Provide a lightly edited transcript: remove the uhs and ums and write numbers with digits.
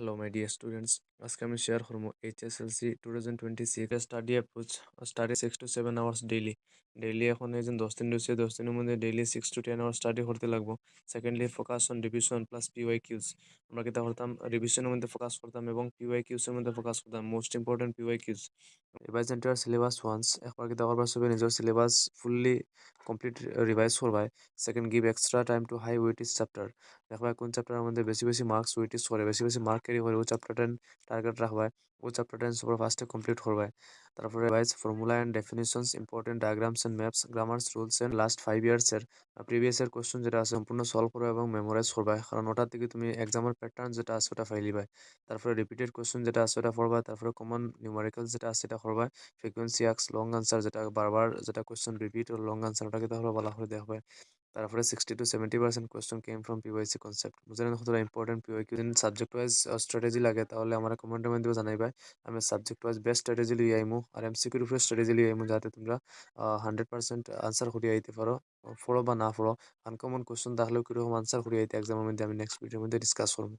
Hello my dear students, আজকে আমি share করবো HSLC 2026 study approach. Study 6 to 7 hours daily. Daily এখন এই যে 10 দিন রয়েছে, 10 দিনের মধ্যে ডেইলি 6 to 10 hours স্টাডি করতে লাগবো। Secondly focus on revision plus PY cues. আমরা কিতা করতাম, রিভিশনের মধ্যে ফোকাস করতাম এবং পিওয়াই কিউসের মধ্যে ফোকাস করতাম, most important PY Qs. Revise entire syllabus once, একবার কিতা করবার সবে নিজের সিলেবাস ফুললি কমপ্লিট রিভাইজ করবাই। Second, give extra time to high weightage chapter. দেখবা কোন চ্যাপ্টারের মধ্যে বেশি বেশি মার্কস ওয়েটিস করে, বেশি বেশি মার্ক ক্যারি করে, ও চ্যাপ্টারটা টার্গেট রাখবাই, ও চ্যাপ্টারটা সবার ফার্স্টে কমপ্লিট করবাই। তারপরে revise formula and definitions, important diagrams and maps, grammars, rules and last 5 years previous এর কোশ্চেন যেটা আছে সম্পূর্ণ সলভ করবা এবং মেমোরাইজ করবা, কারণ ওটার থেকে তুমি এক্সামের প্যাটার্ন যেটা আছে ওটা ফাইলিবাই। তারপরে রিপিটেড কোশ্চেন যেটা আছে ওটা পড়বা, তারপরে কমন নিউমারিক্যাল যেটা আছে সেটা করবা। ফ্রিকোয়েন্সি আক্স, লং আনসার, যেটা বারবার যেটা কোশ্চেন রিপিট ও লং আনসার, ওটাকে তাহলে ভালো করে দেখবে। তারপরে 60 to 70% question came from PYQ concept. বুঝলেন কতটা ইম্পর্টেন্ট পিওয়াইকিউ। যদি সাবজেক্ট ওয়াইজ স্ট্র্যাটেজি লাগে তাহলে আমার কমেন্টের মধ্যে জানাইবা। আমি সাবজেক্ট ওয়াইজ বেস্ট স্ট্র্যাটেজি লিয়ে আইমু আর এমসিকিউর উপরে স্ট্র্যাটেজি লিয়ে আইমু, যাতে তোমরা 100% আনসার করে আইতে পারো। পড়ো বা না পড়ো, আনকমন কোয়েশ্চন থাকলেও কিরকম আনসার করে আইতে এক্সামের মধ্যে আমি নেক্সট ভিডিওর মধ্যে ডিসকাস করবো।